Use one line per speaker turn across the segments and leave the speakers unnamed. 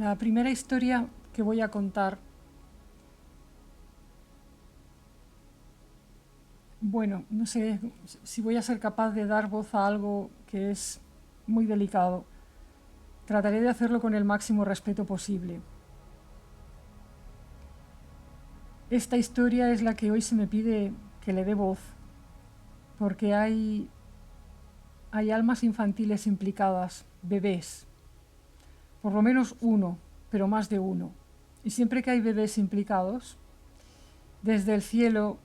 La primera historia que voy a contar, bueno, no sé si voy a ser capaz de dar voz a algo que es muy delicado. Trataré de hacerlo con el máximo respeto posible. Esta historia es la que hoy se me pide que le dé voz, porque hay almas infantiles implicadas, bebés, por lo menos uno, pero más de uno. Y siempre que hay bebés implicados, desde el cielo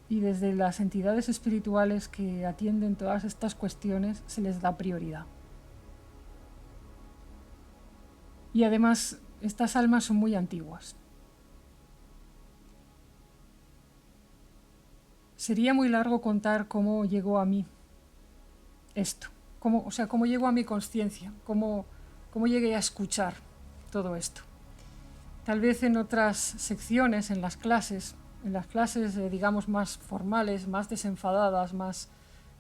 y desde las entidades espirituales que atienden todas estas cuestiones se les da prioridad. Y además, estas almas son muy antiguas. Sería muy largo contar cómo llegó a mí esto, cómo llegó a mi conciencia, cómo llegué a escuchar todo esto. Tal vez en otras secciones, en las clases, digamos más formales, más desenfadadas, más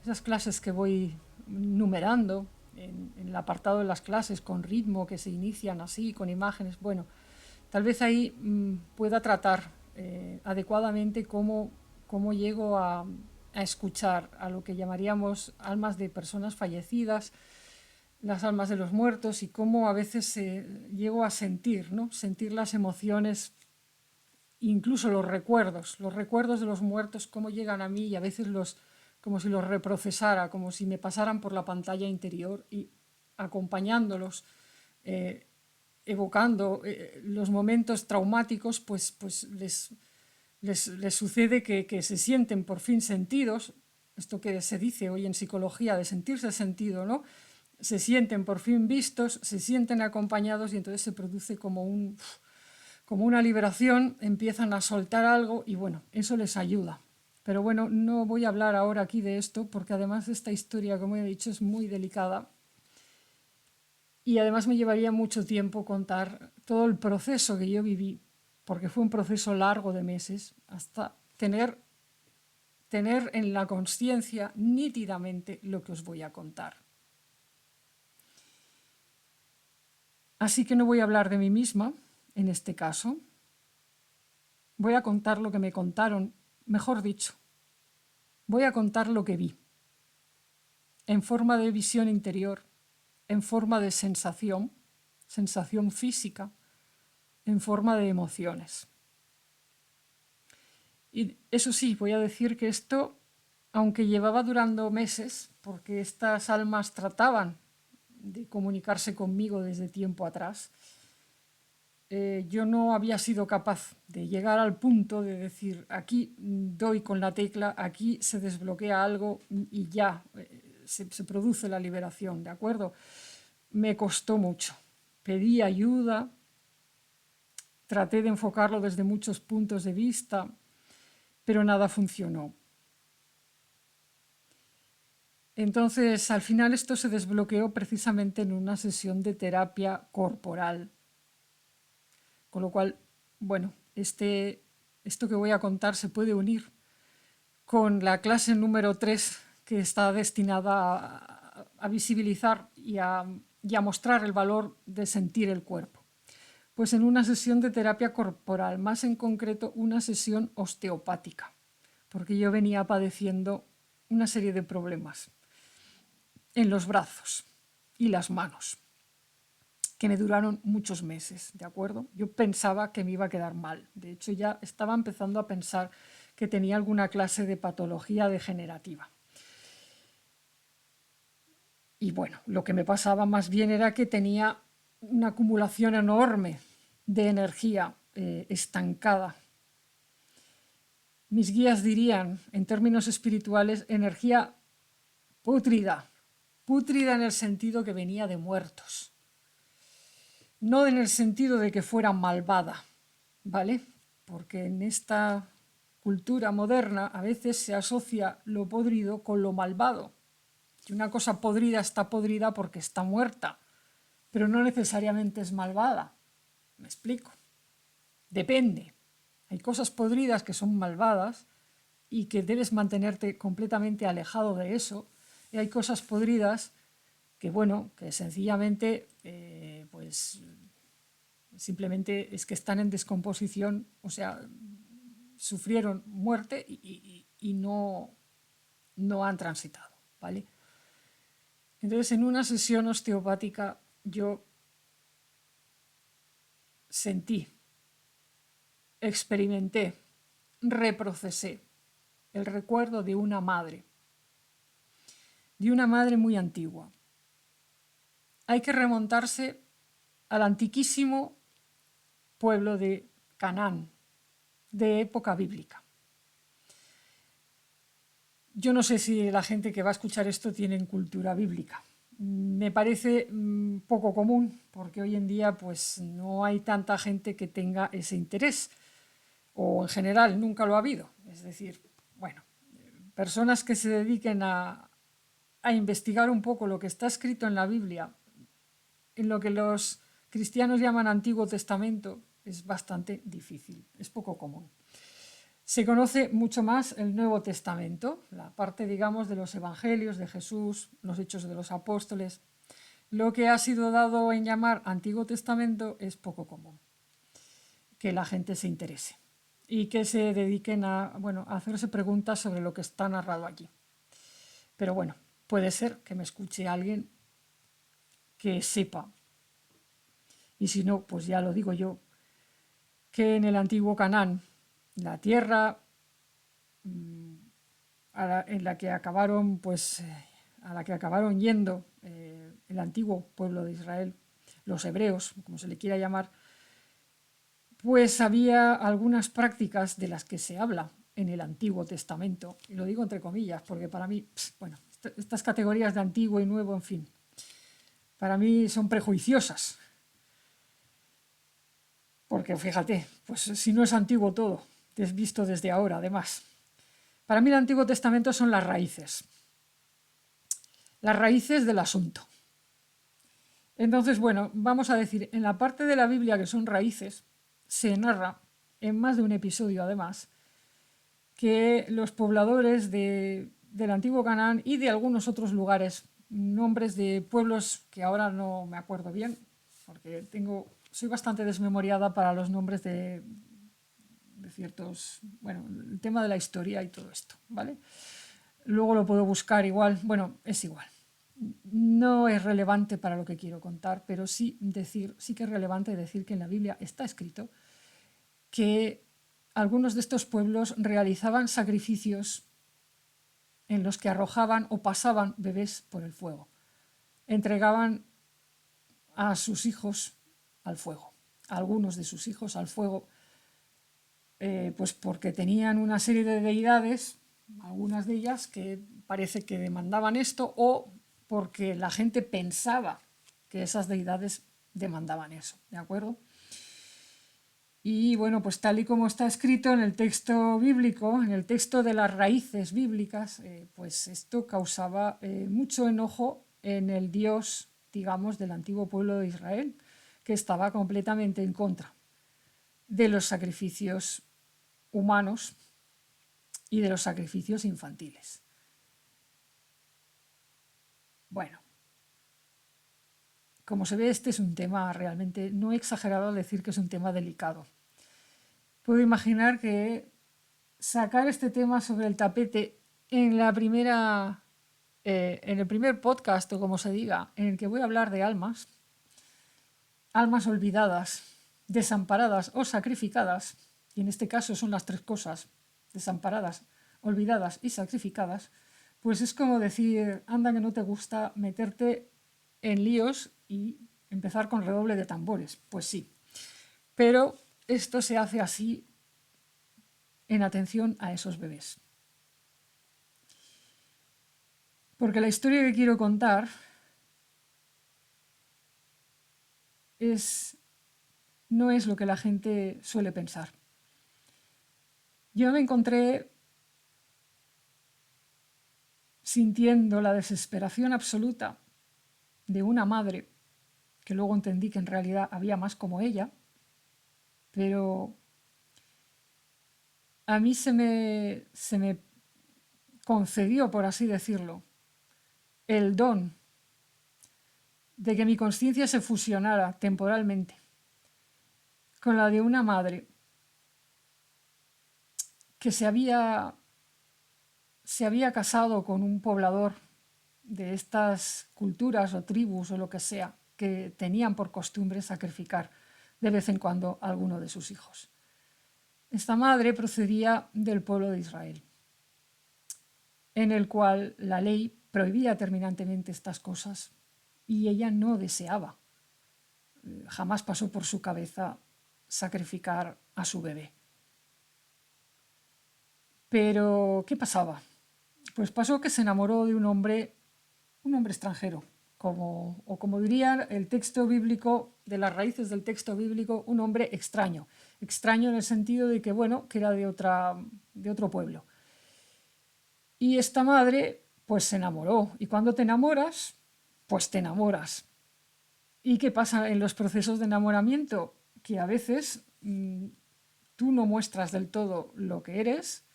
esas clases que voy numerando en el apartado de las clases con ritmo, que se inician así, con imágenes, bueno, tal vez ahí pueda tratar adecuadamente cómo llego a escuchar a lo que llamaríamos almas de personas fallecidas, las almas de los muertos, y cómo a veces llego a sentir, ¿no? Sentir las emociones, incluso los recuerdos de los muertos, cómo llegan a mí, y a veces como si los reprocesara, como si me pasaran por la pantalla interior y acompañándolos, evocando los momentos traumáticos, pues les sucede que se sienten por fin sentidos, esto que se dice hoy en psicología de sentirse sentido, ¿no? Se sienten por fin vistos, se sienten acompañados, y entonces se produce como una liberación, empiezan a soltar algo y bueno, eso les ayuda. Pero bueno, no voy a hablar ahora aquí de esto porque además esta historia, como he dicho, es muy delicada y además me llevaría mucho tiempo contar todo el proceso que yo viví, porque fue un proceso largo de meses, hasta tener en la conciencia nítidamente lo que os voy a contar. Así que no voy a hablar de mí misma, en este caso. Voy a contar lo que me contaron, mejor dicho, voy a contar lo que vi, en forma de visión interior, en forma de sensación física, en forma de emociones. Y eso sí, voy a decir que esto, aunque llevaba durando meses, porque estas almas trataban de comunicarse conmigo desde tiempo atrás, yo no había sido capaz de llegar al punto de decir, aquí doy con la tecla, aquí se desbloquea algo y ya se produce la liberación, ¿de acuerdo? Me costó mucho. Pedí ayuda, traté de enfocarlo desde muchos puntos de vista, pero nada funcionó. Entonces, al final esto se desbloqueó precisamente en una sesión de terapia corporal. Con lo cual, bueno, esto que voy a contar se puede unir con la clase número 3 que está destinada a visibilizar y a mostrar el valor de sentir el cuerpo. Pues en una sesión de terapia corporal, más en concreto una sesión osteopática, porque yo venía padeciendo una serie de problemas en los brazos y las manos, que me duraron muchos meses, ¿de acuerdo? Yo pensaba que me iba a quedar mal. De hecho, ya estaba empezando a pensar que tenía alguna clase de patología degenerativa. Y bueno, lo que me pasaba más bien era que tenía una acumulación enorme de energía estancada. Mis guías dirían, en términos espirituales, energía pútrida. Pútrida en el sentido que venía de muertos. No en el sentido de que fuera malvada, ¿vale? Porque en esta cultura moderna a veces se asocia lo podrido con lo malvado. Y una cosa podrida está podrida porque está muerta, pero no necesariamente es malvada. ¿Me explico? Depende. Hay cosas podridas que son malvadas y que debes mantenerte completamente alejado de eso. Y hay cosas podridas que, bueno, que sencillamente, pues simplemente es que están en descomposición, o sea, sufrieron muerte y no han transitado, ¿vale? Entonces, en una sesión osteopática yo sentí, experimenté, reprocesé el recuerdo de una madre muy antigua. Hay que remontarse al antiquísimo pueblo de Canaán, de época bíblica. Yo no sé si la gente que va a escuchar esto tiene cultura bíblica. Me parece poco común, porque hoy en día pues no hay tanta gente que tenga ese interés, o en general nunca lo ha habido. Es decir, bueno, personas que se dediquen a investigar un poco lo que está escrito en la Biblia, en lo que los cristianos llaman Antiguo Testamento, es bastante difícil, es poco común. Se conoce mucho más el Nuevo Testamento, la parte, digamos, de los Evangelios de Jesús, los Hechos de los Apóstoles. Lo que ha sido dado en llamar Antiguo Testamento es poco común, que la gente se interese y que se dediquen a hacerse preguntas sobre lo que está narrado allí. Pero bueno, puede ser que me escuche alguien que sepa, y si no, pues ya lo digo yo, que en el antiguo Canaán, la tierra en la que acabaron, a la que acabaron yendo el antiguo pueblo de Israel, los hebreos, como se le quiera llamar, pues había algunas prácticas de las que se habla en el Antiguo Testamento, y lo digo entre comillas, porque para mí, bueno, estas categorías de antiguo y nuevo, en fin, para mí son prejuiciosas. Porque fíjate, pues si no es antiguo todo, es visto desde ahora, además. Para mí el Antiguo Testamento son las raíces del asunto. Entonces, bueno, vamos a decir, en la parte de la Biblia que son raíces, se narra, en más de un episodio además, que los pobladores del antiguo Canaán y de algunos otros lugares, nombres de pueblos que ahora no me acuerdo bien, porque soy bastante desmemoriada para los nombres de ciertos, bueno, el tema de la historia y todo esto, ¿vale? Luego lo puedo buscar igual, bueno, es igual. No es relevante para lo que quiero contar, pero sí que es relevante decir que en la Biblia está escrito que algunos de estos pueblos realizaban sacrificios en los que arrojaban o pasaban bebés por el fuego. Entregaban a sus hijos al fuego, a algunos de sus hijos al fuego, pues porque tenían una serie de deidades, algunas de ellas que parece que demandaban esto, o porque la gente pensaba que esas deidades demandaban eso, ¿de acuerdo? Y bueno, pues tal y como está escrito en el texto bíblico, en el texto de las raíces bíblicas, pues esto causaba mucho enojo en el Dios, digamos, del antiguo pueblo de Israel, que estaba completamente en contra de los sacrificios humanos y de los sacrificios infantiles. Bueno, como se ve, este es un tema realmente, no he exagerado al decir que es un tema delicado. Puedo imaginar que sacar este tema sobre el tapete en el primer podcast, o como se diga, en el que voy a hablar de almas olvidadas, desamparadas o sacrificadas, y en este caso son las tres cosas, desamparadas, olvidadas y sacrificadas, pues es como decir, anda que no te gusta meterte en líos y empezar con redoble de tambores. Pues sí, pero esto se hace así en atención a esos bebés. Porque la historia que quiero contar no es lo que la gente suele pensar. Yo me encontré sintiendo la desesperación absoluta de una madre, que luego entendí que en realidad había más como ella, pero a mí se me concedió, por así decirlo, el don de que mi conciencia se fusionara temporalmente con la de una madre que se había casado con un poblador de estas culturas o tribus o lo que sea, que tenían por costumbre sacrificar de vez en cuando a alguno de sus hijos. Esta madre procedía del pueblo de Israel, en el cual la ley prohibía terminantemente estas cosas y ella no deseaba, jamás pasó por su cabeza sacrificar a su bebé. Pero, ¿qué pasaba? Pues pasó que se enamoró de un hombre extranjero, como diría el texto bíblico, de las raíces del texto bíblico, un hombre extraño. Extraño en el sentido de que, bueno, que era de otro pueblo. Y esta madre, pues se enamoró. Y cuando te enamoras, pues te enamoras. ¿Y qué pasa en los procesos de enamoramiento? Que a veces tú no muestras del todo lo que eres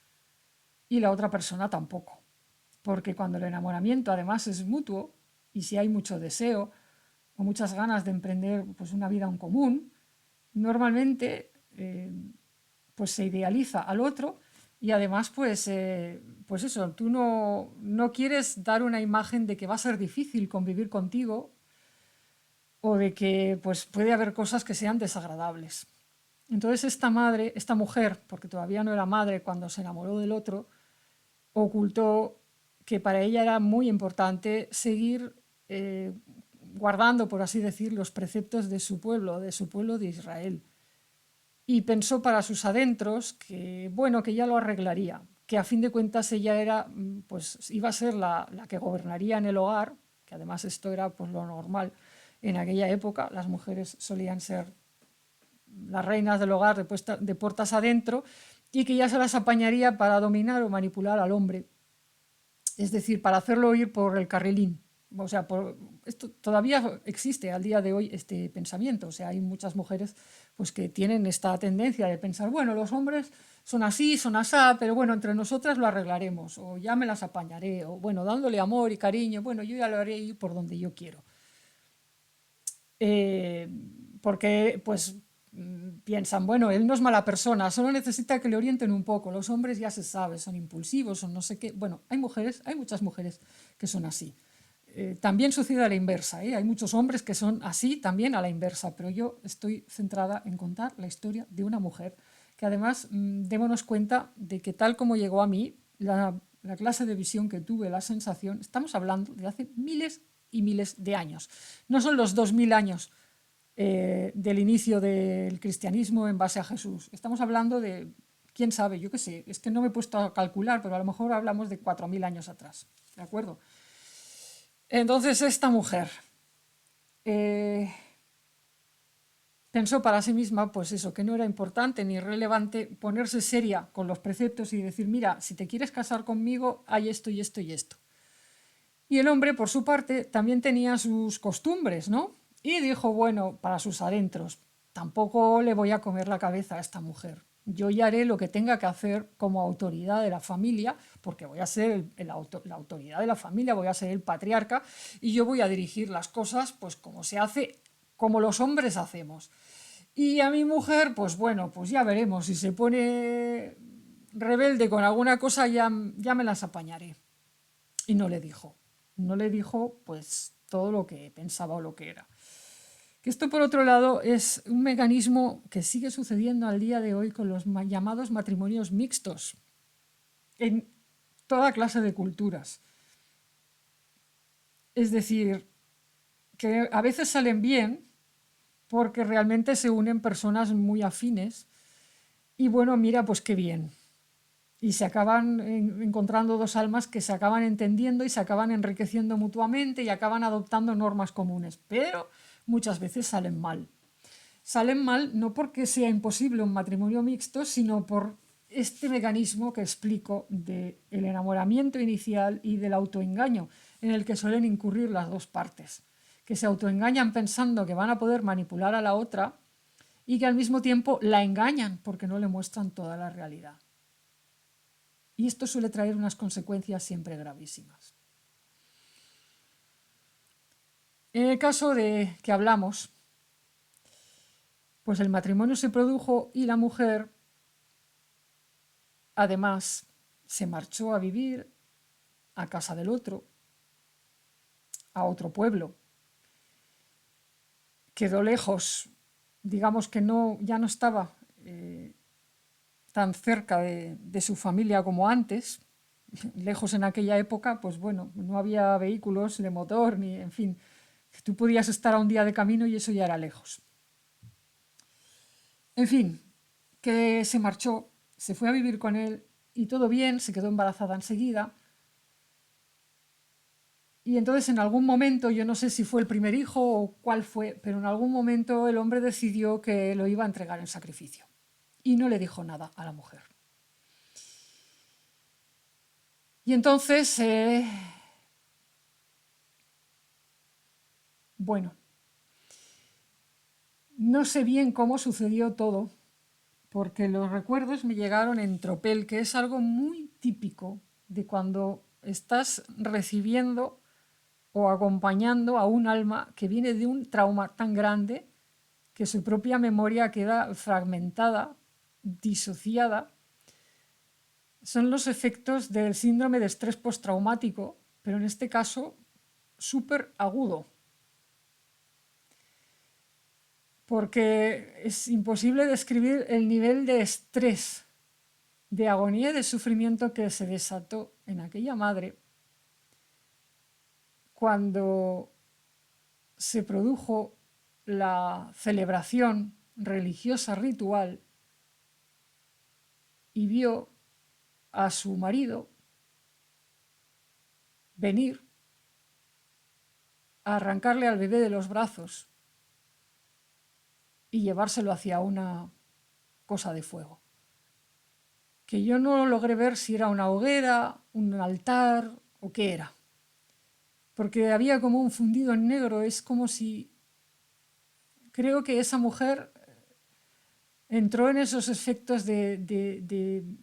y la otra persona tampoco. Porque cuando el enamoramiento además es mutuo y si hay mucho deseo o muchas ganas de emprender pues, una vida en común, normalmente pues se idealiza al otro y además pues eso, tú no quieres dar una imagen de que va a ser difícil convivir contigo o de que pues, puede haber cosas que sean desagradables. Entonces esta mujer, porque todavía no era madre cuando se enamoró del otro, ocultó que para ella era muy importante seguir guardando, por así decir, los preceptos de su pueblo de Israel. Y pensó para sus adentros que, bueno, que ya lo arreglaría, que a fin de cuentas ella era, pues iba a ser la que gobernaría en el hogar, que además esto era pues lo normal en aquella época, las mujeres solían ser las reinas del hogar de puertas adentro, y que ya se las apañaría para dominar o manipular al hombre, es decir, para hacerlo ir por el carrilín. O sea, esto todavía existe al día de hoy este pensamiento. O sea, hay muchas mujeres pues, que tienen esta tendencia de pensar, bueno, los hombres son así, son asá, pero bueno, entre nosotras lo arreglaremos, o ya me las apañaré, o bueno, dándole amor y cariño, bueno, yo ya lo haré ir por donde yo quiero. Porque pues piensan, bueno, él no es mala persona, solo necesita que le orienten un poco. Los hombres ya se sabe, son impulsivos, son no sé qué. Bueno, hay muchas mujeres que son así. También sucede a la inversa, ¿eh? Hay muchos hombres que son así también a la inversa, pero yo estoy centrada en contar la historia de una mujer que además démonos cuenta de que tal como llegó a mí, la clase de visión que tuve, la sensación, estamos hablando de hace miles y miles de años. No son los 2000 años del inicio del cristianismo en base a Jesús. Estamos hablando de, quién sabe, yo qué sé, es que no me he puesto a calcular, pero a lo mejor hablamos de 4000 años atrás, ¿de acuerdo? Entonces esta mujer pensó para sí misma, pues eso, que no era importante ni relevante ponerse seria con los preceptos y decir, mira, si te quieres casar conmigo, hay esto y esto y esto. Y el hombre, por su parte, también tenía sus costumbres, ¿no? Y dijo, bueno, para sus adentros, tampoco le voy a comer la cabeza a esta mujer. Yo ya haré lo que tenga que hacer como autoridad de la familia, porque voy a ser la autoridad de la familia, voy a ser el patriarca y yo voy a dirigir las cosas pues como se hace, como los hombres hacemos. Y a mi mujer, pues bueno, pues ya veremos, si se pone rebelde con alguna cosa ya me las apañaré. Y no le dijo pues todo lo que pensaba o lo que era. Que esto, por otro lado, es un mecanismo que sigue sucediendo al día de hoy con los llamados matrimonios mixtos en toda clase de culturas. Es decir, que a veces salen bien porque realmente se unen personas muy afines y bueno, mira, pues qué bien. Y se acaban encontrando dos almas que se acaban entendiendo y se acaban enriqueciendo mutuamente y acaban adoptando normas comunes. Pero muchas veces salen mal. Salen mal no porque sea imposible un matrimonio mixto, sino por este mecanismo que explico del enamoramiento inicial y del autoengaño, en el que suelen incurrir las dos partes, que se autoengañan pensando que van a poder manipular a la otra y que al mismo tiempo la engañan porque no le muestran toda la realidad. Y esto suele traer unas consecuencias siempre gravísimas. En el caso de que hablamos, Pues el matrimonio se produjo y la mujer, además, se marchó a vivir a casa del otro, a otro pueblo. Quedó lejos, digamos que no, ya no estaba tan cerca de su familia como antes. Lejos en aquella época, pues bueno, no había vehículos de motor, ni, en fin, tú podías estar a un día de camino y eso ya era lejos. En fin, que se marchó, se fue a vivir con él y todo bien, se quedó embarazada enseguida. Y entonces en algún momento, yo no sé si fue el primer hijo o cuál fue, pero en algún momento el hombre decidió que lo iba a entregar en sacrificio y no le dijo nada a la mujer. Y entonces, bueno, no sé bien cómo sucedió todo, porque los recuerdos me llegaron en tropel, que es algo muy típico de cuando estás recibiendo o acompañando a un alma que viene de un trauma tan grande que su propia memoria queda fragmentada, disociada. Son los efectos del síndrome de estrés postraumático, pero en este caso súper agudo, porque es imposible describir el nivel de estrés, de agonía y de sufrimiento que se desató en aquella madre cuando se produjo la celebración religiosa ritual y vio a su marido venir a arrancarle al bebé de los brazos y llevárselo hacia una cosa de fuego. Que yo no logré ver si era una hoguera, un altar o qué era. Porque había como un fundido en negro, es como si... Creo que esa mujer entró en esos efectos de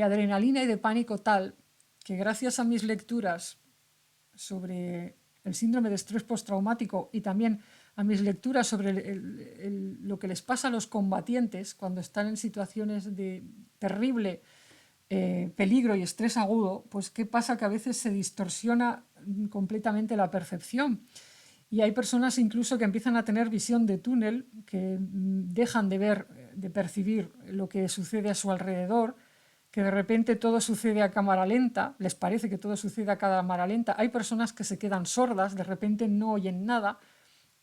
adrenalina y de pánico tal que gracias a mis lecturas sobre el síndrome de estrés postraumático y también a mis lecturas sobre lo que les pasa a los combatientes cuando están en situaciones de terrible peligro y estrés agudo, pues qué pasa que a veces se distorsiona completamente la percepción. Y hay personas incluso que empiezan a tener visión de túnel, que dejan de ver, de percibir lo que sucede a su alrededor, que de repente todo sucede a cámara lenta, les parece que todo sucede a cámara lenta. Hay personas que se quedan sordas, de repente no oyen nada,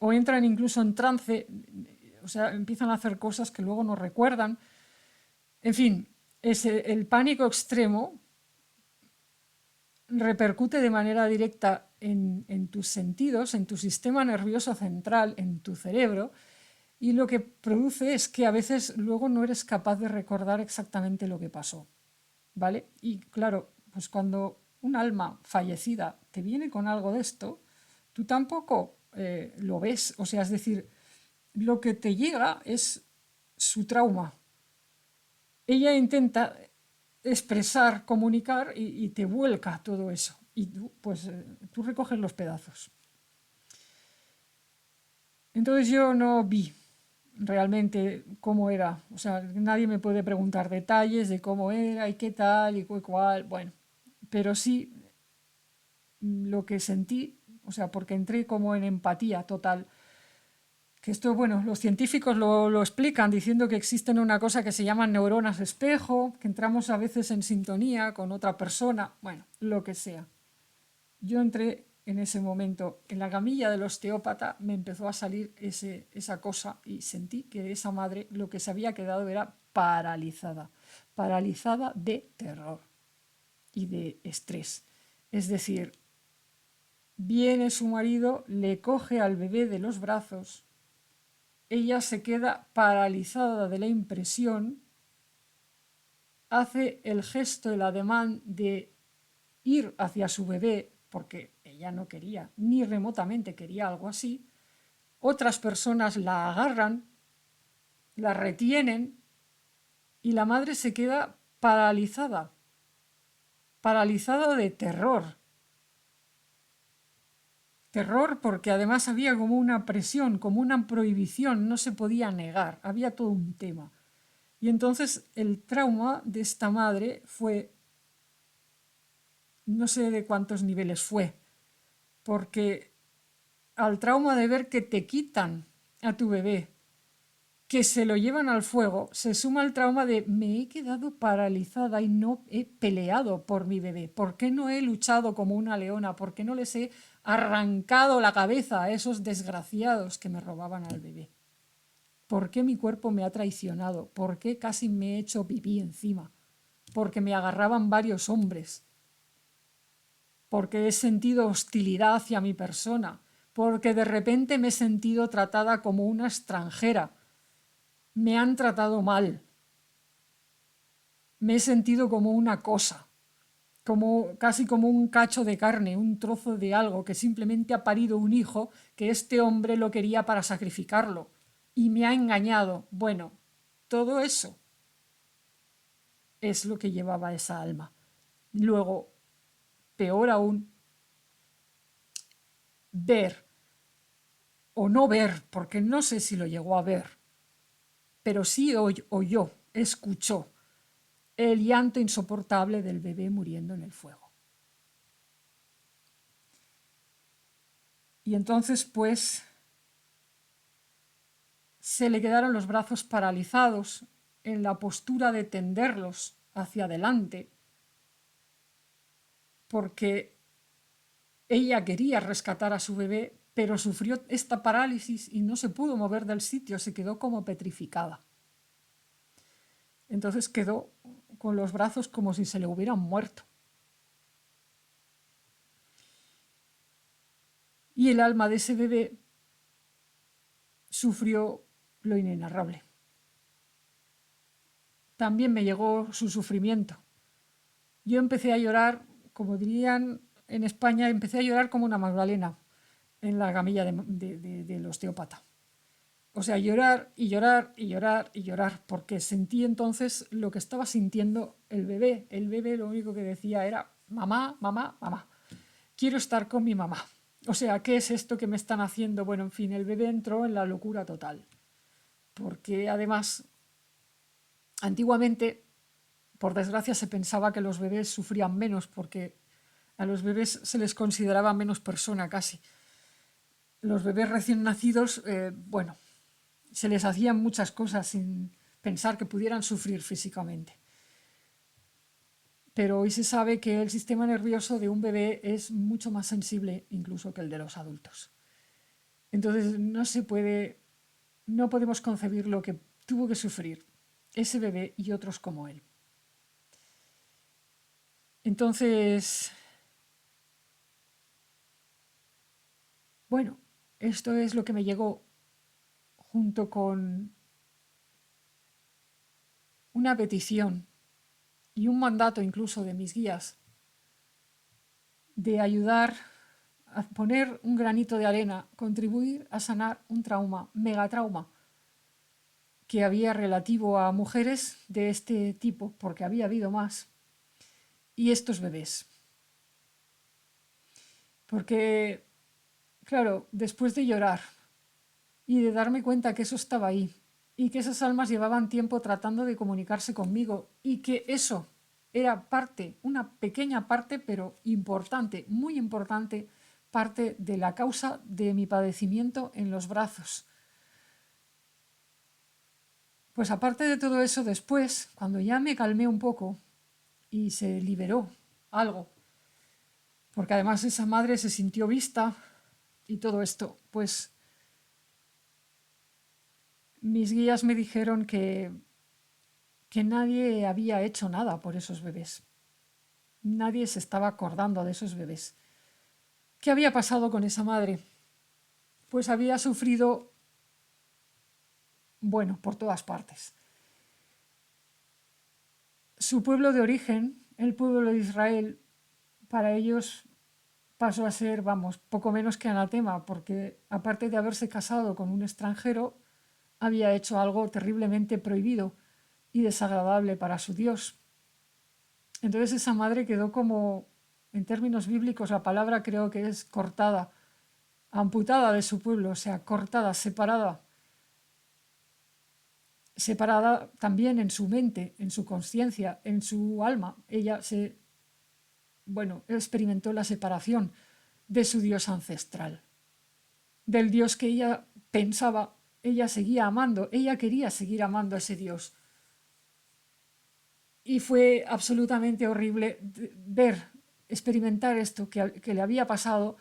o entran incluso en trance, o sea, empiezan a hacer cosas que luego no recuerdan. En fin, el pánico extremo repercute de manera directa en tus sentidos, en tu sistema nervioso central, en tu cerebro, y lo que produce es que a veces luego no eres capaz de recordar exactamente lo que pasó, ¿vale? Y claro, pues cuando un alma fallecida te viene con algo de esto, tú tampoco lo ves, o sea, es decir, lo que te llega es su trauma. Ella intenta expresar, comunicar y te vuelca todo eso. Y tú, pues, tú recoges los pedazos. Entonces yo no vi realmente cómo era. O sea, nadie me puede preguntar detalles de cómo era y qué tal y cuál. Bueno, pero sí lo que sentí, o sea, porque entré como en empatía total. Que esto, bueno, los científicos lo explican diciendo que existen una cosa que se llaman neuronas espejo, que entramos a veces en sintonía con otra persona, bueno, lo que sea. Yo entré en ese momento en la camilla del osteópata, me empezó a salir esa cosa y sentí que esa madre lo que se había quedado era paralizada, paralizada de terror y de estrés. Es decir, viene su marido, le coge al bebé de los brazos, ella se queda paralizada de la impresión, hace el gesto, el ademán de ir hacia su bebé, porque ella no quería, ni remotamente quería algo así. Otras personas la agarran, la retienen y la madre se queda paralizada, paralizada de terror. Terror porque además había como una presión, como una prohibición, no se podía negar, había todo un tema. Y entonces el trauma de esta madre fue, no sé de cuántos niveles fue, porque al trauma de ver que te quitan a tu bebé, que se lo llevan al fuego, se suma el trauma de me he quedado paralizada y no he peleado por mi bebé. ¿Por qué no he luchado como una leona? ¿Por qué no les he arrancado la cabeza a esos desgraciados que me robaban al bebé? ¿Por qué mi cuerpo me ha traicionado? ¿Por qué casi me he hecho pipí encima? Porque me agarraban varios hombres. Porque he sentido hostilidad hacia mi persona. Porque de repente me he sentido tratada como una extranjera. Me han tratado mal. Me he sentido como una cosa, casi como un cacho de carne, un trozo de algo que simplemente ha parido un hijo que este hombre lo quería para sacrificarlo y me ha engañado. Bueno, todo eso es lo que llevaba esa alma. Luego, peor aún, ver o no ver, porque no sé si lo llegó a ver, pero sí oyó, escuchó el llanto insoportable del bebé muriendo en el fuego. Y entonces, pues, se le quedaron los brazos paralizados en la postura de tenderlos hacia adelante, porque ella quería rescatar a su bebé, pero sufrió esta parálisis y no se pudo mover del sitio, se quedó como petrificada. Entonces quedó con los brazos como si se le hubieran muerto. Y el alma de ese bebé sufrió lo inenarrable. También me llegó su sufrimiento. Yo empecé a llorar, como dirían en España, empecé a llorar como una magdalena en la camilla del osteópata. O sea, llorar y llorar y llorar y llorar, porque sentí entonces lo que estaba sintiendo el bebé. El bebé lo único que decía era, mamá, mamá, mamá, quiero estar con mi mamá. O sea, ¿qué es esto que me están haciendo? Bueno, en fin, el bebé entró en la locura total. Porque además, antiguamente, por desgracia, se pensaba que los bebés sufrían menos porque a los bebés se les consideraba menos persona casi. Los bebés recién nacidos, bueno, se les hacían muchas cosas sin pensar que pudieran sufrir físicamente. Pero hoy se sabe que el sistema nervioso de un bebé es mucho más sensible incluso que el de los adultos. Entonces no podemos concebir lo que tuvo que sufrir ese bebé y otros como él. Entonces, bueno, esto es lo que me llegó junto con una petición y un mandato incluso de mis guías de ayudar a poner un granito de arena, contribuir a sanar un trauma, megatrauma, que había relativo a mujeres de este tipo, porque había habido más, y estos bebés. Porque, claro, después de llorar y de darme cuenta que eso estaba ahí, y que esas almas llevaban tiempo tratando de comunicarse conmigo, y que eso era parte, una pequeña parte, pero importante, muy importante, parte de la causa de mi padecimiento en los brazos. Pues aparte de todo eso, después, cuando ya me calmé un poco y se liberó algo, porque además esa madre se sintió vista y todo esto, pues mis guías me dijeron que nadie había hecho nada por esos bebés. Nadie se estaba acordando de esos bebés. ¿Qué había pasado con esa madre? Pues había sufrido, bueno, por todas partes. Su pueblo de origen, el pueblo de Israel, para ellos pasó a ser, vamos, poco menos que anatema, porque aparte de haberse casado con un extranjero, había hecho algo terriblemente prohibido y desagradable para su Dios. Entonces esa madre quedó como, en términos bíblicos, la palabra creo que es cortada amputada de su pueblo, o sea, cortada, separada también en su mente, en su conciencia, en su alma. Ella experimentó la separación de su Dios ancestral, del Dios que ella pensaba, ella seguía amando, ella quería seguir amando a ese Dios. Y fue absolutamente horrible experimentar esto que le había pasado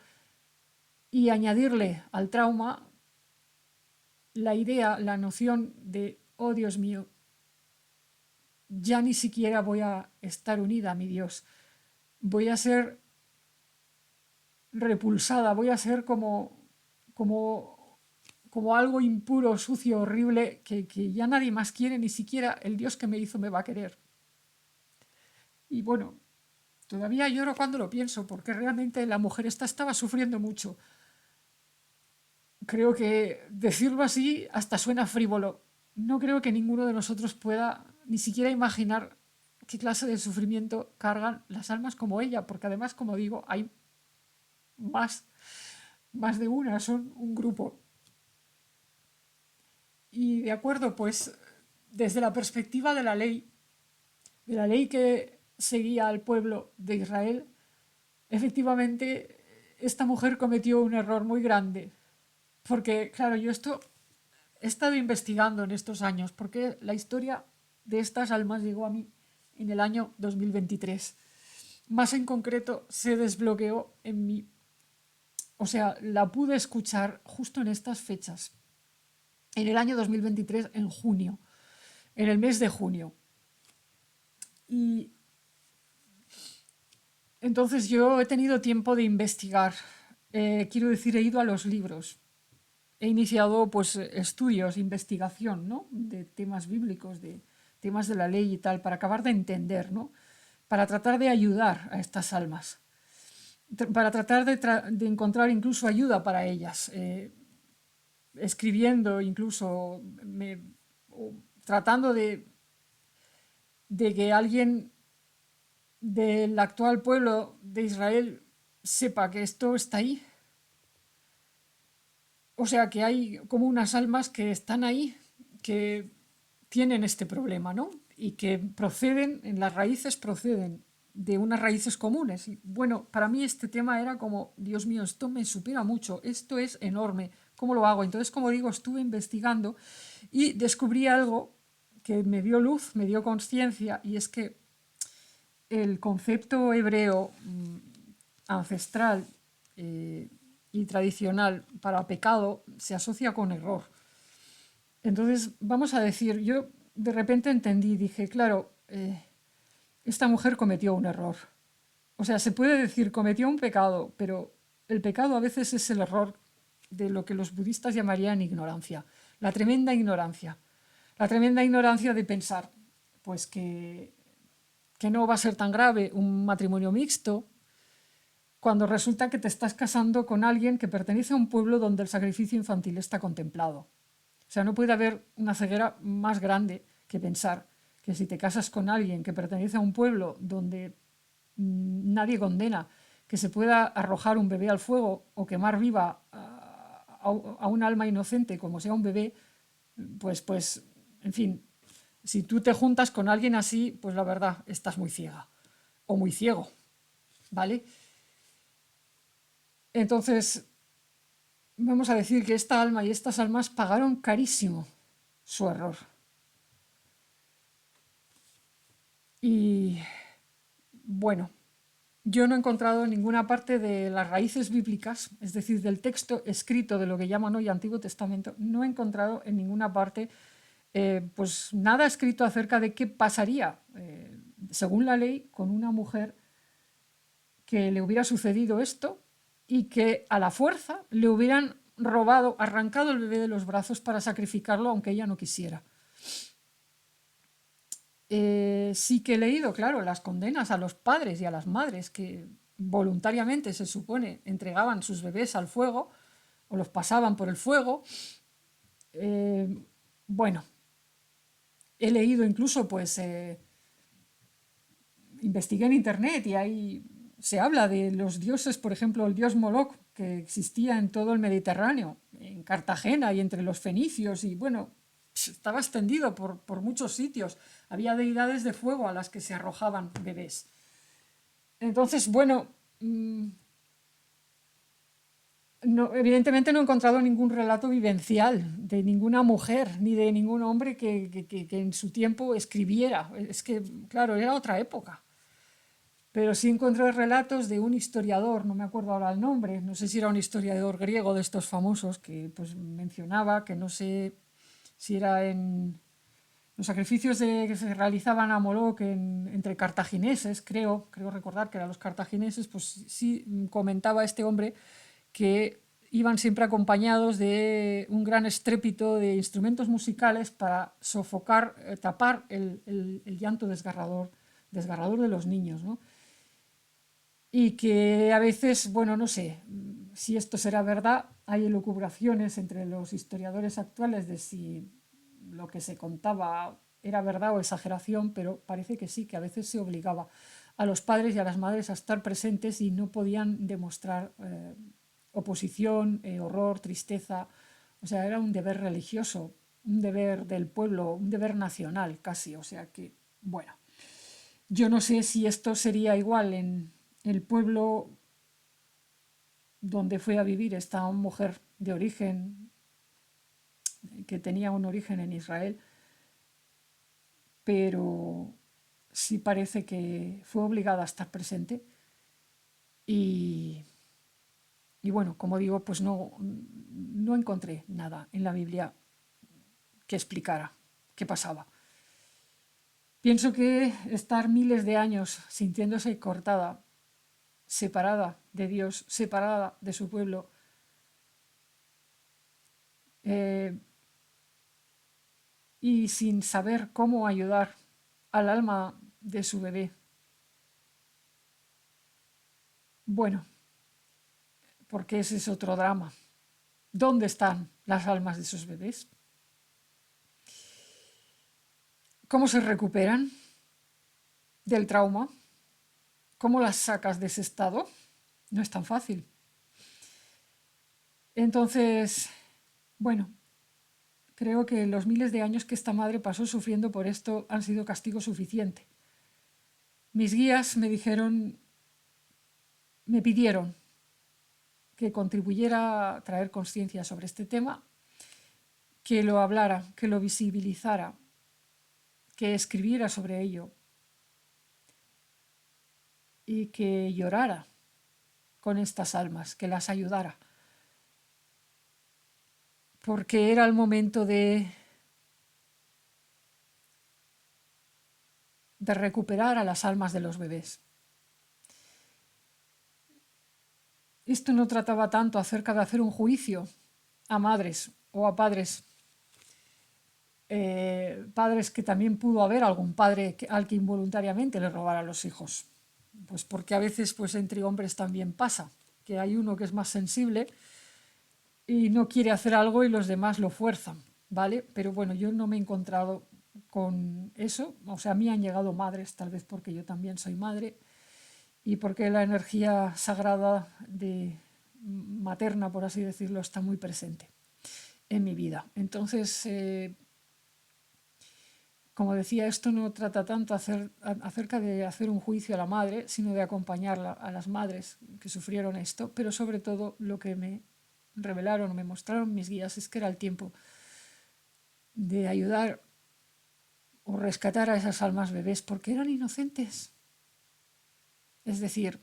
y añadirle al trauma la idea, la noción de, oh Dios mío, ya ni siquiera voy a estar unida a mi Dios, voy a ser repulsada, voy a ser como, como algo impuro, sucio, horrible, que ya nadie más quiere, ni siquiera el Dios que me hizo me va a querer. Y bueno, todavía lloro cuando lo pienso, porque realmente la mujer esta estaba sufriendo mucho. Creo que decirlo así hasta suena frívolo. No creo que ninguno de nosotros pueda ni siquiera imaginar qué clase de sufrimiento cargan las almas como ella, porque además, como digo, hay más, más de una, son un grupo. Y de acuerdo, pues desde la perspectiva de la ley que seguía al pueblo de Israel, efectivamente esta mujer cometió un error muy grande. Porque, claro, yo esto he estado investigando en estos años, porque la historia de estas almas llegó a mí en el año 2023. Más en concreto, se desbloqueó en mí. O sea, la pude escuchar justo en estas fechas. En el año 2023, en junio. En el mes de junio. Y entonces yo he tenido tiempo de investigar. Quiero decir, he ido a los libros. He iniciado pues estudios, investigación, ¿no? De temas bíblicos, de temas de la ley y tal, para acabar de entender, ¿no? Para tratar de ayudar a estas almas, para tratar de encontrar incluso ayuda para ellas, escribiendo incluso, tratando de que alguien del actual pueblo de Israel sepa que esto está ahí. O sea, que hay como unas almas que están ahí, que tienen este problema, ¿no? Y que proceden, en las raíces proceden de unas raíces comunes. Y bueno, para mí este tema era como, Dios mío, esto me supera mucho, esto es enorme, ¿cómo lo hago? Entonces, como digo, estuve investigando y descubrí algo que me dio luz, me dio conciencia, y es que el concepto hebreo ancestral y tradicional para pecado se asocia con error. Entonces, vamos a decir, yo de repente entendí, dije, claro, esta mujer cometió un error. O sea, se puede decir cometió un pecado, pero el pecado a veces es el error de lo que los budistas llamarían ignorancia, la tremenda ignorancia. La tremenda ignorancia de pensar, pues que no va a ser tan grave un matrimonio mixto, cuando resulta que te estás casando con alguien que pertenece a un pueblo donde el sacrificio infantil está contemplado. O sea, no puede haber una ceguera más grande que pensar que si te casas con alguien que pertenece a un pueblo donde nadie condena que se pueda arrojar un bebé al fuego o quemar viva a un alma inocente como sea un bebé, pues, en fin, si tú te juntas con alguien así, pues la verdad, estás muy ciega o muy ciego, ¿vale? Entonces, vamos a decir que esta alma y estas almas pagaron carísimo su error. Y bueno, yo no he encontrado en ninguna parte de las raíces bíblicas, es decir, del texto escrito de lo que llaman hoy Antiguo Testamento, no he encontrado en ninguna parte pues nada escrito acerca de qué pasaría, según la ley, con una mujer que le hubiera sucedido esto y que a la fuerza le hubieran robado, arrancado el bebé de los brazos para sacrificarlo aunque ella no quisiera. Sí que he leído, claro, las condenas a los padres y a las madres que voluntariamente, se supone, entregaban sus bebés al fuego o los pasaban por el fuego. Bueno, he leído incluso, pues, investigué en internet y hay se habla de los dioses, por ejemplo, el dios Moloch, que existía en todo el Mediterráneo, en Cartagena y entre los fenicios, y bueno, estaba extendido por muchos sitios. Había deidades de fuego a las que se arrojaban bebés. Entonces, bueno, no, evidentemente no he encontrado ningún relato vivencial de ninguna mujer ni de ningún hombre que en su tiempo escribiera. Es que, claro, era otra época. Pero sí encontré relatos de un historiador, no me acuerdo ahora el nombre, no sé si era un historiador griego de estos famosos, que pues mencionaba que no sé si era en los sacrificios que se realizaban a Moloch entre cartagineses, creo recordar que eran los cartagineses, pues sí comentaba este hombre que iban siempre acompañados de un gran estrépito de instrumentos musicales para sofocar, tapar el llanto desgarrador de los niños, ¿no? Y que a veces, bueno, no sé si esto será verdad, hay elucubraciones entre los historiadores actuales de si lo que se contaba era verdad o exageración, pero parece que sí, que a veces se obligaba a los padres y a las madres a estar presentes y no podían demostrar oposición, horror, tristeza. O sea, era un deber religioso, un deber del pueblo, un deber nacional casi. O sea que, bueno, yo no sé si esto sería igual en el pueblo donde fue a vivir esta mujer de origen, que tenía un origen en Israel, pero sí parece que fue obligada a estar presente y, y bueno, como digo, pues no encontré nada en la Biblia que explicara qué pasaba. Pienso que estar miles de años sintiéndose cortada, separada de Dios, separada de su pueblo, eh, y sin saber cómo ayudar al alma de su bebé. Bueno, porque ese es otro drama. ¿Dónde están las almas de sus bebés? ¿Cómo se recuperan del trauma? ¿Cómo las sacas de ese estado? No es tan fácil. Entonces, bueno, creo que los miles de años que esta madre pasó sufriendo por esto han sido castigo suficiente. Mis guías me dijeron, me pidieron que contribuyera a traer conciencia sobre este tema, que lo hablara, que lo visibilizara, que escribiera sobre ello y que llorara con estas almas, que las ayudara, porque era el momento de recuperar a las almas de los bebés. Esto no trataba tanto acerca de hacer un juicio a madres o a padres, padres que también pudo haber algún padre al que involuntariamente le robara a los hijos, pues porque a veces pues entre hombres también pasa, que hay uno que es más sensible y no quiere hacer algo y los demás lo fuerzan, ¿vale? Pero bueno, yo no me he encontrado con eso, o sea, a mí han llegado madres, tal vez porque yo también soy madre y porque la energía sagrada materna, por así decirlo, está muy presente en mi vida. Entonces, como decía, esto no trata tanto acerca de hacer un juicio a la madre, sino de acompañarla a las madres que sufrieron esto, pero sobre todo lo que me revelaron o me mostraron mis guías es que era el tiempo de ayudar o rescatar a esas almas bebés porque eran inocentes. Es decir,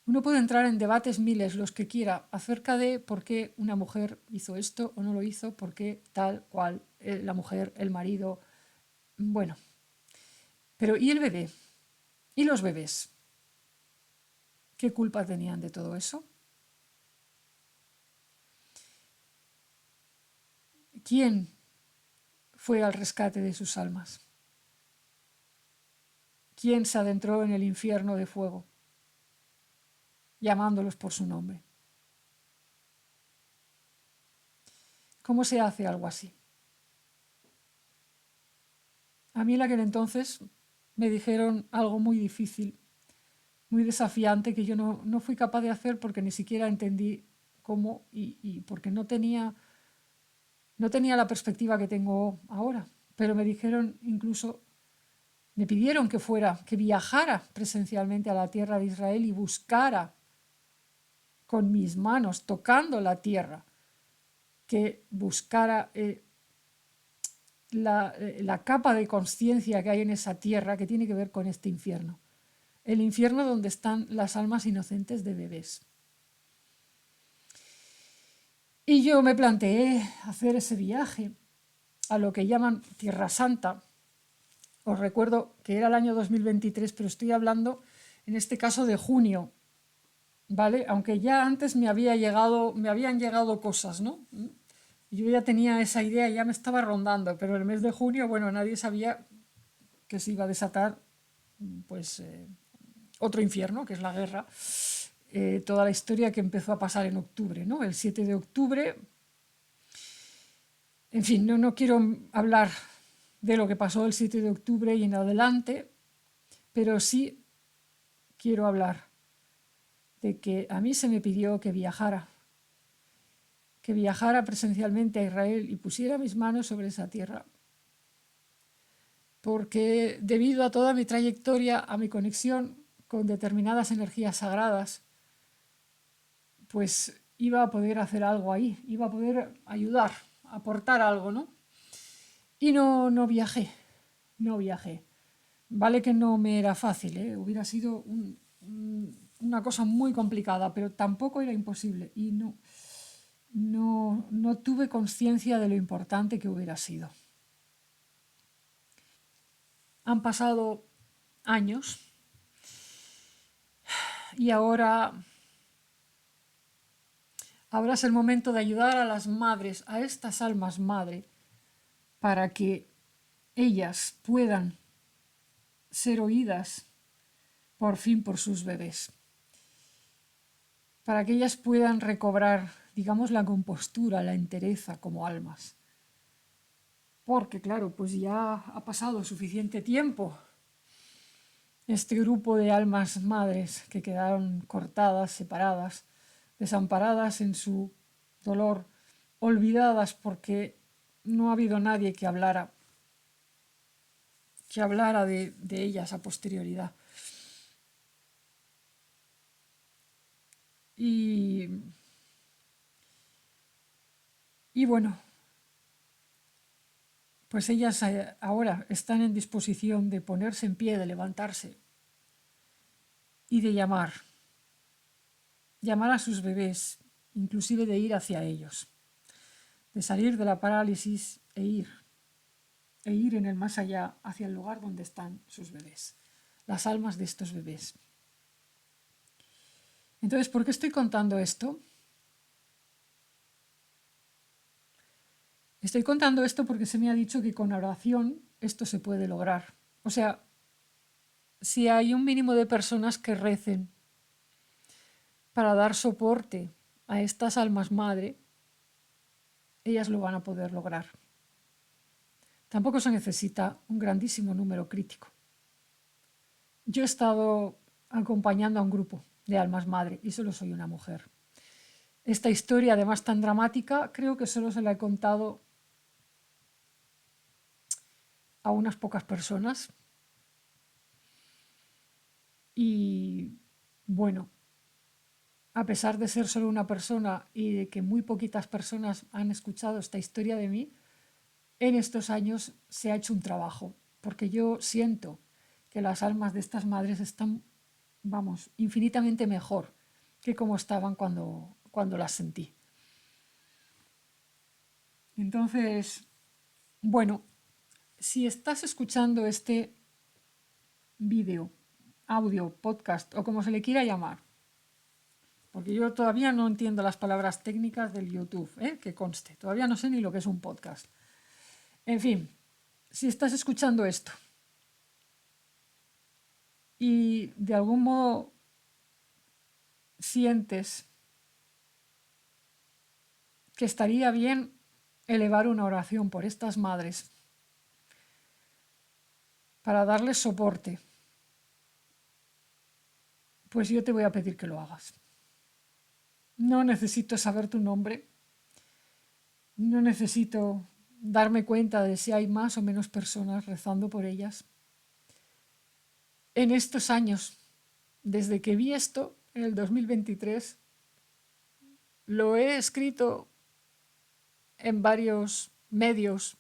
uno puede entrar en debates miles, los que quiera, acerca de por qué una mujer hizo esto o no lo hizo, por qué tal cual la mujer, el marido. Bueno, pero ¿y el bebé? ¿Y los bebés? ¿Qué culpa tenían de todo eso? ¿Quién fue al rescate de sus almas? ¿Quién se adentró en el infierno de fuego, llamándolos por su nombre? ¿Cómo se hace algo así? A mí en aquel entonces me dijeron algo muy difícil, muy desafiante que yo no fui capaz de hacer porque ni siquiera entendí cómo y porque no tenía la perspectiva que tengo ahora. Pero me dijeron incluso, me pidieron que viajara presencialmente a la tierra de Israel y buscara con mis manos, tocando la tierra, que buscara la capa de conciencia que hay en esa tierra que tiene que ver con este infierno. El infierno donde están las almas inocentes de bebés. Y yo me planteé hacer ese viaje a lo que llaman Tierra Santa. Os recuerdo que era el año 2023, pero estoy hablando en este caso de junio, ¿vale? Aunque ya antes me habían llegado cosas, ¿no? Yo ya tenía esa idea, ya me estaba rondando, pero el mes de junio, bueno, nadie sabía que se iba a desatar, pues, otro infierno, que es la guerra. Toda la historia que empezó a pasar en octubre, ¿no? El 7 de octubre. En fin, no quiero hablar de lo que pasó el 7 de octubre y en adelante, pero sí quiero hablar de que a mí se me pidió que viajara presencialmente a Israel y pusiera mis manos sobre esa tierra. Porque debido a toda mi trayectoria, a mi conexión con determinadas energías sagradas, pues iba a poder hacer algo ahí, iba a poder ayudar, aportar algo, ¿no? Y no viajé. Vale que no me era fácil, ¿eh? Hubiera sido una cosa muy complicada, pero tampoco era imposible y no tuve conciencia de lo importante que hubiera sido. Han pasado años y ahora es el momento de ayudar a las madres, a estas almas madre, para que ellas puedan ser oídas por fin por sus bebés, para que ellas puedan recobrar, digamos, la compostura, la entereza como almas. Porque claro, pues ya ha pasado suficiente tiempo. Este grupo de almas madres que quedaron cortadas, separadas, desamparadas en su dolor, olvidadas porque no ha habido nadie que hablara de ellas a posterioridad. Y bueno, pues ellas ahora están en disposición de ponerse en pie, de levantarse y de llamar a sus bebés, inclusive de ir hacia ellos, de salir de la parálisis e ir en el más allá hacia el lugar donde están sus bebés, las almas de estos bebés. Entonces, ¿por qué estoy contando esto? Estoy contando esto porque se me ha dicho que con oración esto se puede lograr. O sea, si hay un mínimo de personas que recen para dar soporte a estas almas madre, ellas lo van a poder lograr. Tampoco se necesita un grandísimo número crítico. Yo he estado acompañando a un grupo de almas madre y solo soy una mujer. Esta historia, además tan dramática, creo que solo se la he contado a unas pocas personas. Y bueno, a pesar de ser solo una persona y de que muy poquitas personas han escuchado esta historia de mí, en estos años se ha hecho un trabajo, porque yo siento que las almas de estas madres están, vamos, infinitamente mejor que como estaban cuando las sentí. Entonces, bueno, si estás escuchando este vídeo, audio, podcast o como se le quiera llamar, porque yo todavía no entiendo las palabras técnicas del YouTube, que conste, todavía no sé ni lo que es un podcast. En fin, si estás escuchando esto y de algún modo sientes que estaría bien elevar una oración por estas madres para darles soporte, pues yo te voy a pedir que lo hagas. No necesito saber tu nombre, no necesito darme cuenta de si hay más o menos personas rezando por ellas. En estos años, desde que vi esto, en el 2023, lo he escrito en varios medios,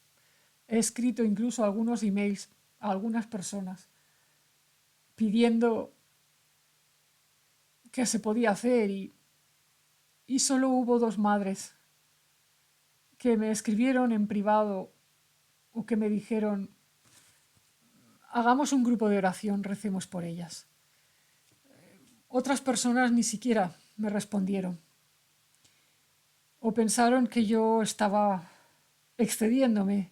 he escrito incluso algunos emails a algunas personas pidiendo qué se podía hacer y solo hubo 2 madres que me escribieron en privado o que me dijeron, hagamos un grupo de oración, recemos por ellas. Otras personas ni siquiera me respondieron o pensaron que yo estaba excediéndome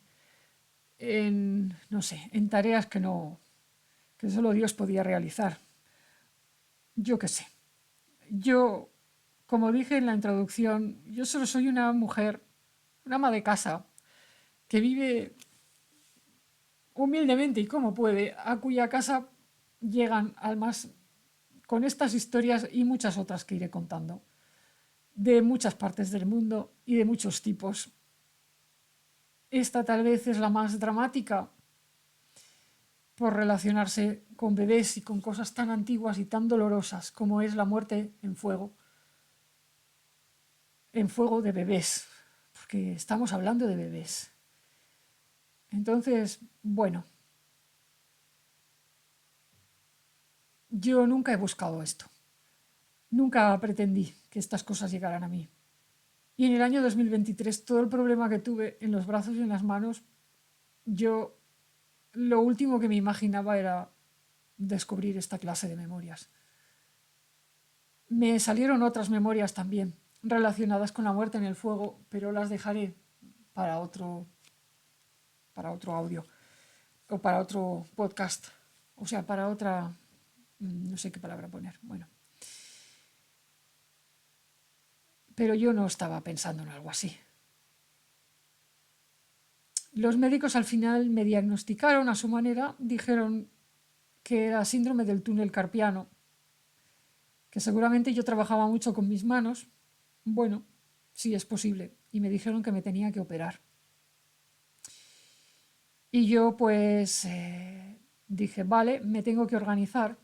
en, no sé, en tareas que solo Dios podía realizar. Yo qué sé. Yo, como dije en la introducción, yo solo soy una mujer, una ama de casa, que vive humildemente y como puede, a cuya casa llegan almas con estas historias y muchas otras que iré contando, de muchas partes del mundo y de muchos tipos. Esta tal vez es la más dramática por relacionarse con bebés y con cosas tan antiguas y tan dolorosas como es la muerte en fuego de bebés, porque estamos hablando de bebés. Entonces, bueno, yo nunca he buscado esto, nunca pretendí que estas cosas llegaran a mí. Y en el año 2023, todo el problema que tuve en los brazos y en las manos, yo lo último que me imaginaba era descubrir esta clase de memorias. Me salieron otras memorias también relacionadas con la muerte en el fuego, pero las dejaré para otro audio o para otro podcast, o sea, para otra, no sé qué palabra poner, bueno. Pero yo no estaba pensando en algo así. Los médicos al final me diagnosticaron a su manera, dijeron que era síndrome del túnel carpiano, que seguramente yo trabajaba mucho con mis manos. Bueno, sí es posible. Y me dijeron que me tenía que operar. Y yo pues dije, vale, me tengo que organizar,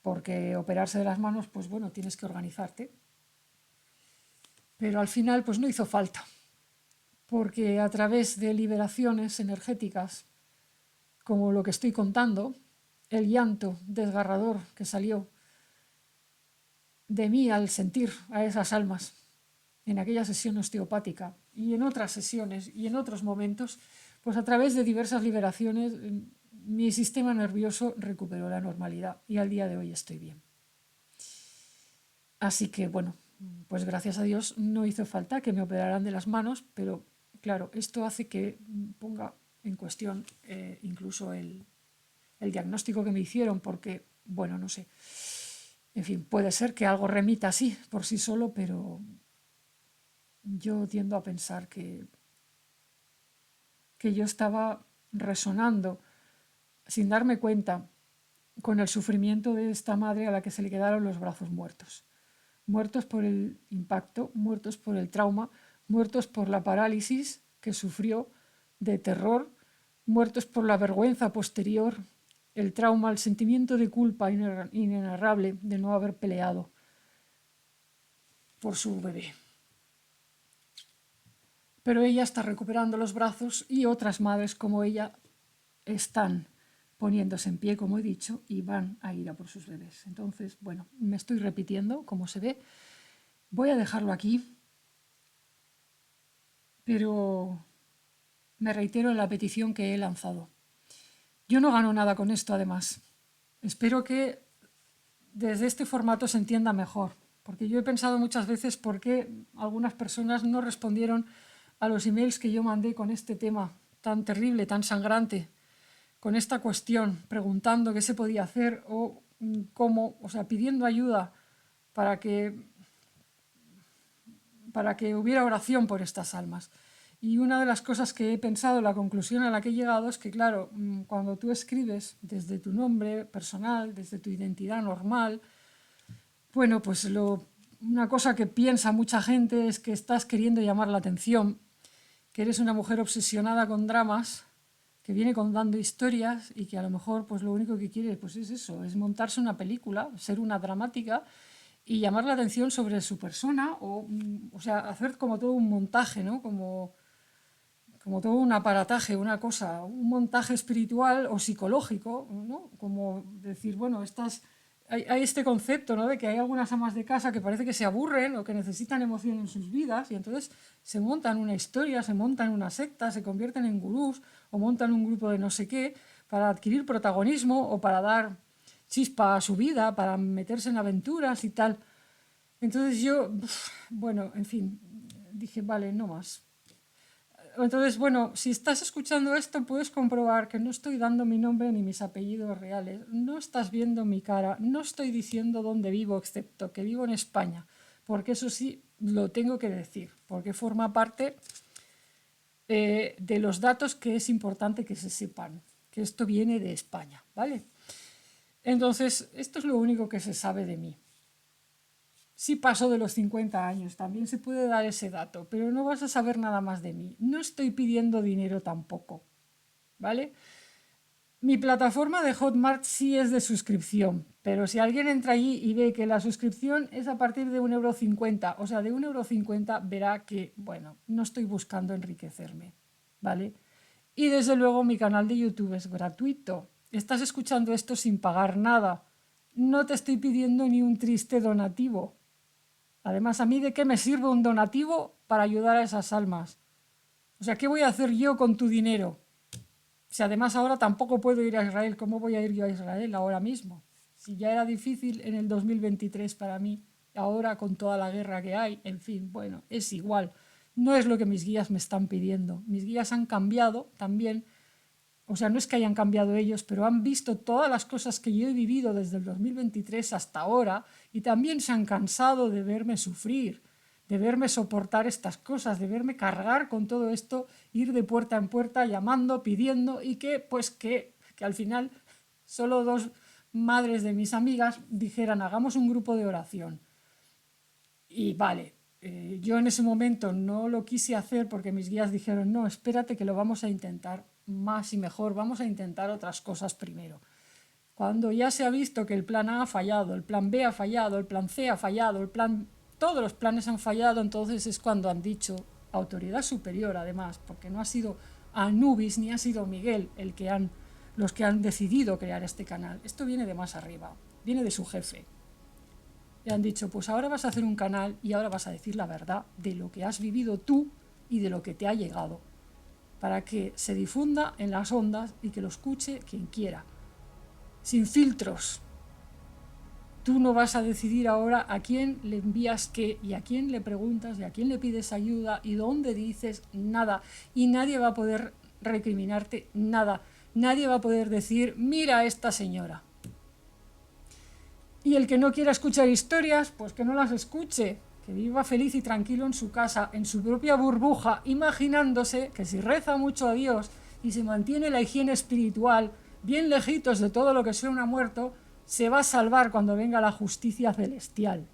porque operarse de las manos, pues bueno, tienes que organizarte. Pero al final pues no hizo falta, porque a través de liberaciones energéticas, como lo que estoy contando, el llanto desgarrador que salió de mí al sentir a esas almas en aquella sesión osteopática y en otras sesiones y en otros momentos, pues a través de diversas liberaciones mi sistema nervioso recuperó la normalidad y al día de hoy estoy bien. Así que bueno, pues gracias a Dios no hizo falta que me operaran de las manos, pero claro, esto hace que ponga en cuestión incluso el diagnóstico que me hicieron, porque, bueno, no sé, en fin, puede ser que algo remita así por sí solo, pero yo tiendo a pensar que yo estaba resonando sin darme cuenta con el sufrimiento de esta madre a la que se le quedaron los brazos muertos. Muertos por el impacto, muertos por el trauma, muertos por la parálisis que sufrió de terror, muertos por la vergüenza posterior, el trauma, el sentimiento de culpa inenarrable de no haber peleado por su bebé. Pero ella está recuperando los brazos y otras madres como ella están poniéndose en pie, como he dicho, y van a ir a por sus bebés. Entonces, bueno, me estoy repitiendo, como se ve. Voy a dejarlo aquí, pero me reitero en la petición que he lanzado. Yo no gano nada con esto, además. Espero que desde este formato se entienda mejor, porque yo he pensado muchas veces por qué algunas personas no respondieron a los emails que yo mandé con este tema tan terrible, tan sangrante, con esta cuestión, preguntando qué se podía hacer o cómo, o sea, pidiendo ayuda para que hubiera oración por estas almas. Y una de las cosas que he pensado, la conclusión a la que he llegado es que, claro, cuando tú escribes desde tu nombre personal, desde tu identidad normal, bueno, pues una cosa que piensa mucha gente es que estás queriendo llamar la atención, que eres una mujer obsesionada con dramas, que viene contando historias y que a lo mejor pues lo único que quiere pues es eso, es montarse una película, ser una dramática y llamar la atención sobre su persona o sea, hacer como todo un montaje, ¿no? Como todo un aparataje, una cosa, un montaje espiritual o psicológico, ¿no? Como decir, bueno, hay este concepto, ¿no? De que hay algunas amas de casa que parece que se aburren o que necesitan emoción en sus vidas y entonces se montan una historia, se montan una secta, se convierten en gurús o montan un grupo de no sé qué para adquirir protagonismo o para dar chispa a su vida, para meterse en aventuras y tal. Entonces yo, bueno, en fin, dije, vale, no más. Entonces, bueno, si estás escuchando esto, puedes comprobar que no estoy dando mi nombre ni mis apellidos reales. No estás viendo mi cara. No estoy diciendo dónde vivo, excepto que vivo en España. Porque eso sí, lo tengo que decir. Porque forma parte de los datos que es importante que se sepan. Que esto viene de España, ¿vale? Entonces, esto es lo único que se sabe de mí. Sí paso de los 50 años, también se puede dar ese dato, pero no vas a saber nada más de mí. No estoy pidiendo dinero tampoco, ¿vale? Mi plataforma de Hotmart sí es de suscripción, pero si alguien entra allí y ve que la suscripción es a partir de 1,50 €, o sea, de 1,50 € verá que, bueno, no estoy buscando enriquecerme, ¿vale? Y desde luego mi canal de YouTube es gratuito. Estás escuchando esto sin pagar nada. No te estoy pidiendo ni un triste donativo. Además, ¿a mí de qué me sirve un donativo para ayudar a esas almas? O sea, ¿qué voy a hacer yo con tu dinero? Si además ahora tampoco puedo ir a Israel, ¿cómo voy a ir yo a Israel ahora mismo? Si ya era difícil en el 2023 para mí, ahora con toda la guerra que hay, en fin, bueno, es igual. No es lo que mis guías me están pidiendo. Mis guías han cambiado también. O sea, no es que hayan cambiado ellos, pero han visto todas las cosas que yo he vivido desde el 2023 hasta ahora y también se han cansado de verme sufrir, de verme soportar estas cosas, de verme cargar con todo esto, ir de puerta en puerta llamando, pidiendo y que al final solo 2 madres de mis amigas dijeran hagamos un grupo de oración. Y vale, yo en ese momento no lo quise hacer porque mis guías dijeron no, espérate que lo vamos a intentar más y mejor, vamos a intentar otras cosas primero. Cuando ya se ha visto que el plan A ha fallado, el plan B ha fallado, el plan C ha fallado, todos los planes han fallado, entonces es cuando han dicho, autoridad superior además, porque no ha sido Anubis ni ha sido Miguel los que han decidido crear este canal. Esto viene de más arriba, viene de su jefe. Y han dicho, pues ahora vas a hacer un canal y ahora vas a decir la verdad de lo que has vivido tú y de lo que te ha llegado, para que se difunda en las ondas y que lo escuche quien quiera, sin filtros. Tú no vas a decidir ahora a quién le envías qué y a quién le preguntas y a quién le pides ayuda y dónde dices nada. Y nadie va a poder recriminarte nada. Nadie va a poder decir, mira a esta señora. Y el que no quiera escuchar historias, pues que no las escuche. Que viva feliz y tranquilo en su casa, en su propia burbuja, imaginándose que si reza mucho a Dios y se mantiene la higiene espiritual, bien lejitos de todo lo que suena muerto, se va a salvar cuando venga la justicia celestial.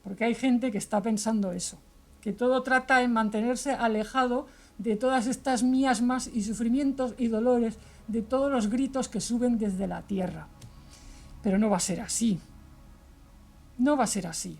Porque hay gente que está pensando eso, que todo trata en mantenerse alejado de todas estas miasmas y sufrimientos y dolores, de todos los gritos que suben desde la tierra. Pero no va a ser así. No va a ser así.